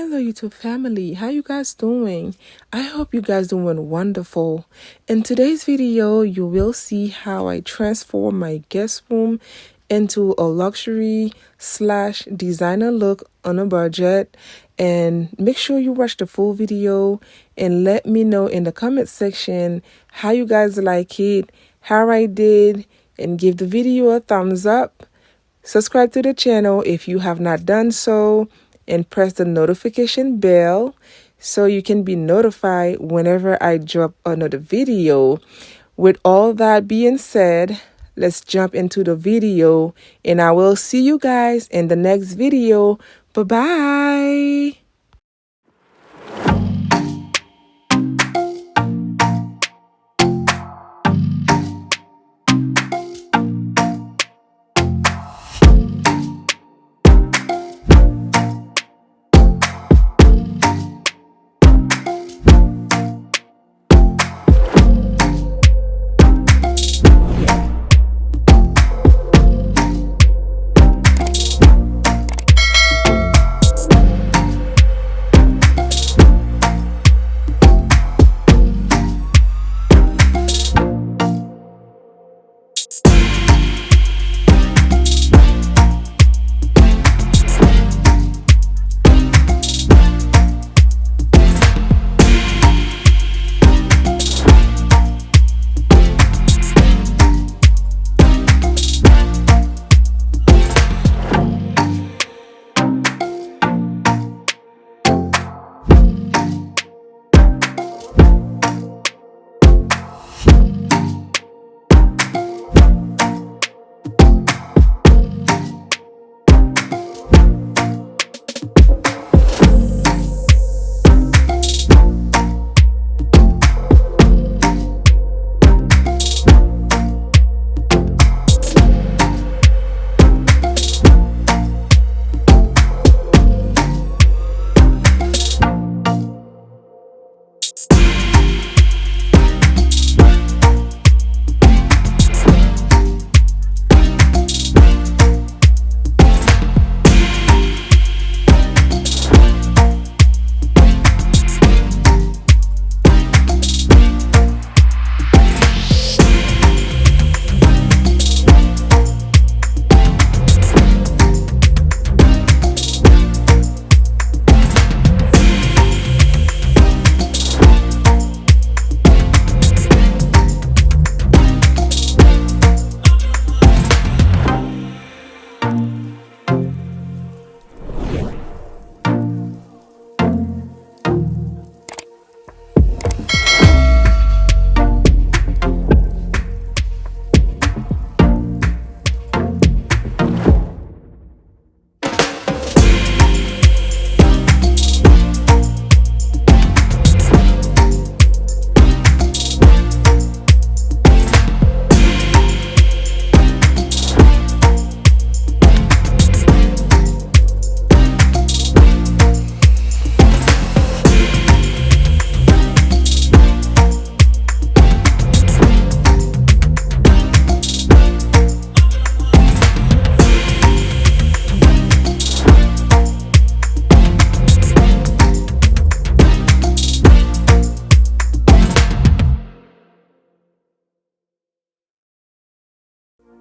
Hello YouTube family, how you guys doing? I hope you guys doing wonderful. In today's video, you will see how I transform my guest room into a luxury slash designer look on a budget. And make sure you watch the full video and let me know in the comment section how you guys like it, how I did, and give the video a thumbs up. Subscribe to the channel if you have not done so, and press the notification bell so you can be notified whenever I drop another video. With all that being said, let's jump into the video and I will see you guys in the next video. Bye-bye.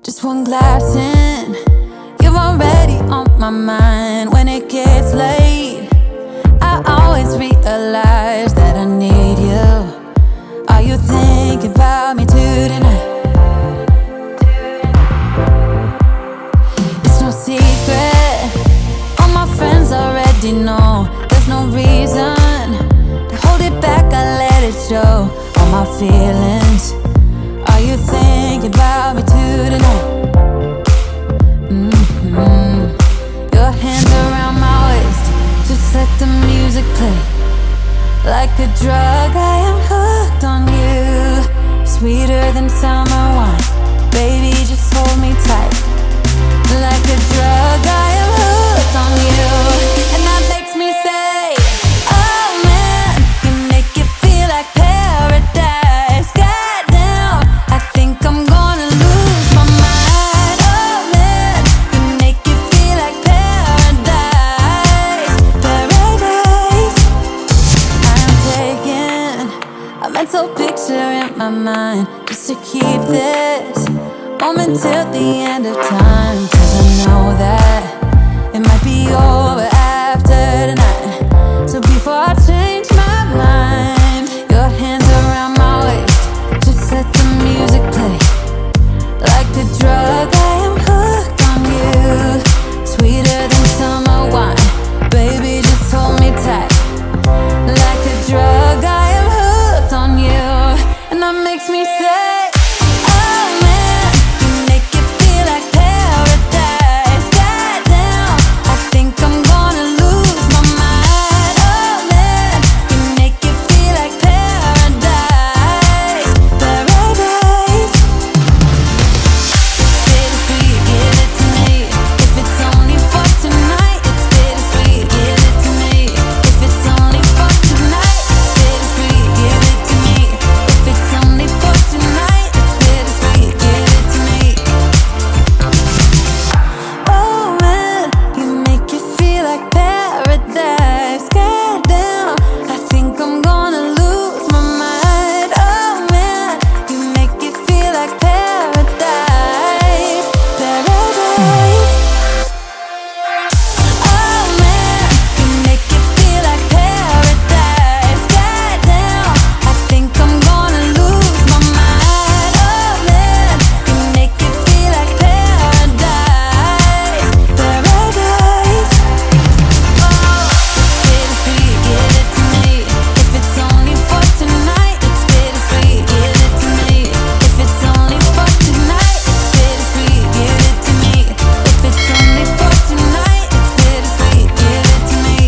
Just one glass in, you're already on my mind. When it gets late, I always realize that I need you. Are you thinking about me tonight? It's no secret, all my friends already know. There's no reason to hold it back, I let it show. All my feelings, are you thinking about me tonight? Your hands around my waist, just let the music play. Like a drug, I am hooked on you. Sweeter than summer wine, baby, just hold me tight. Like a drug, I am hooked on you. And that makes me say, oh man, you make it feel like paradise. Goddamn, I think I'm gonna lose my mind. Oh man, you make it feel like paradise. Paradise. mental picture in my mind, just to keep this moment till the end of time. 'Cause I know that it might be over after tonight. So before I change my mind, your hands around my waist, just let the music play. Like a drug, I am hooked on you, sweeter than summer wine. Baby, just hold me tight. Like a drug, I am hooked on you. And that makes me say, oh man, you make it feel like paradise. Goddamn, I think I'm gonna lose my mind. Oh man, you make it feel like paradise. Paradise. Bittersweet, give it to me. If it's only for tonight, it's bittersweet, give it to me. If it's only for tonight, it's bittersweet, give it to me. If it's only for tonight, it's bittersweet, give it to me. Oh man, you make it feel like paradise. Goddamn, I think I'm gonna lose my mind. Oh man, you make it feel like paradise. Paradise. Oh man, you make it feel like paradise. Goddamn, I think I'm gonna lose my mind. Oh man, you make it feel like paradise. Paradise. Oh, bittersweet, give it to me. If it's only for tonight, it's bittersweet, give it to me. If it's only for tonight, it's bittersweet, give it to me. If it's only for tonight, it's bittersweet, give it to me.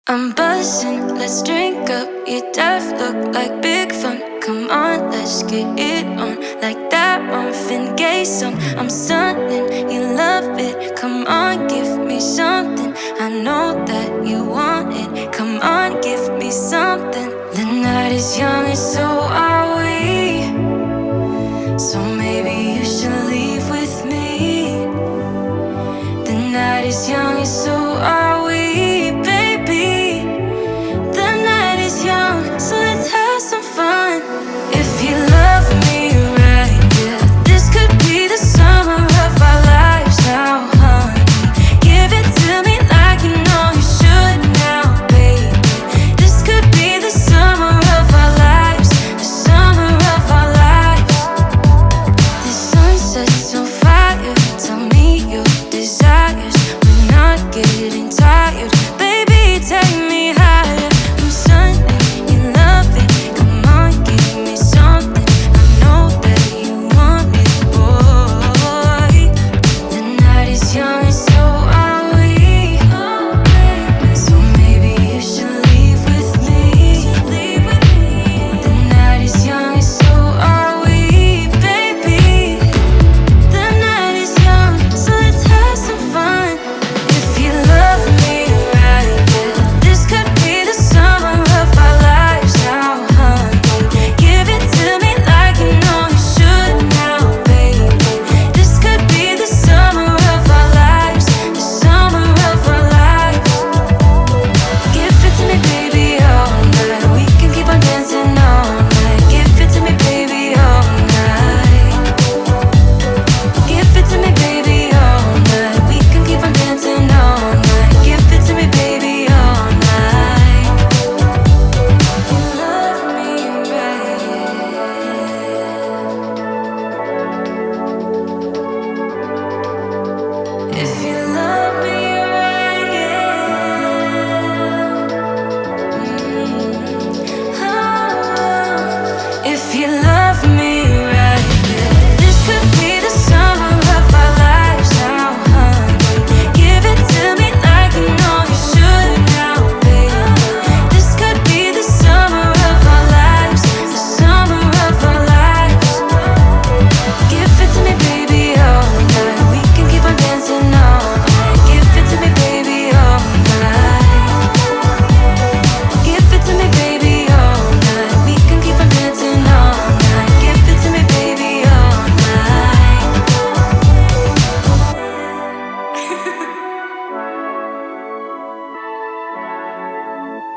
I'm buzzing, let's drink up. Your death look like big fun. Come on, let's get it on. Like that Marvin Gaye song. I'm stunning, you love it. Come on, give me something. I know that you want it. Come on, give me something. The night is young and so are we. So maybe you should leave with me. The night is young and so are we, baby. The night is young, so let's have some fun. If you love me right, yeah, this could be the summer of our lives now, honey. Give it to me like you know you should now, baby. This could be the summer of our lives.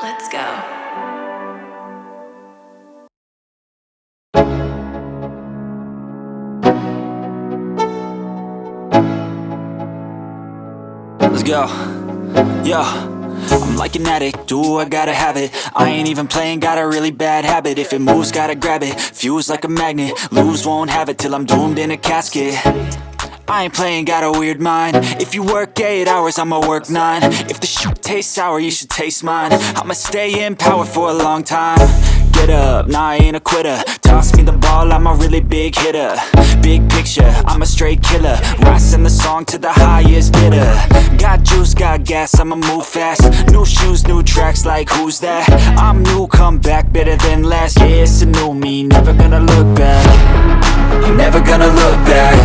Let's go. Let's go. Yo, I'm like an addict, do I gotta have it. I ain't even playing, got a really bad habit. If it moves, gotta grab it, fuse like a magnet. Lose, won't have it till I'm doomed in a casket. I ain't playing, got a weird mind. If you work 8 hours, I'ma work 9. If the shit tastes sour, you should taste mine. I'ma stay in power for a long time. Get up, nah, I ain't a quitter. Toss me the ball, I'm a really big hitter. Big picture, I'm a straight killer. Rising the song to the highest bidder. Got juice, got gas, I'ma move fast. New shoes, new tracks, like who's that? I'm new, come back, better than last. Yeah, it's a new me, never gonna look back. I'm never gonna look back.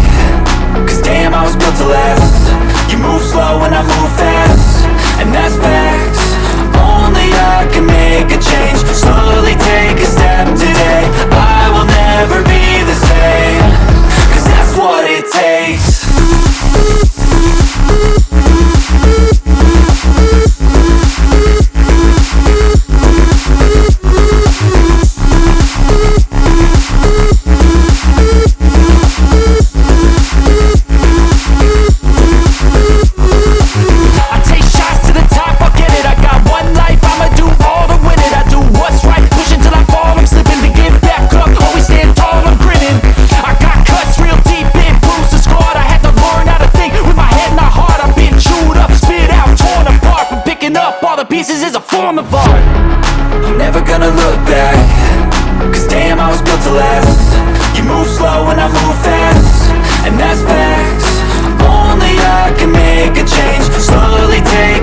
Cause damn, I was built to last. You move slow and I move fast, and that's facts. Only I can make a change. Slowly take a step today. I will never be the same. Cause that's what it takes. Pieces is a form of art. I'm never gonna look back. Cause damn, I was built to last. You move slow and I move fast, and that's facts. Only I can make a change. Slowly take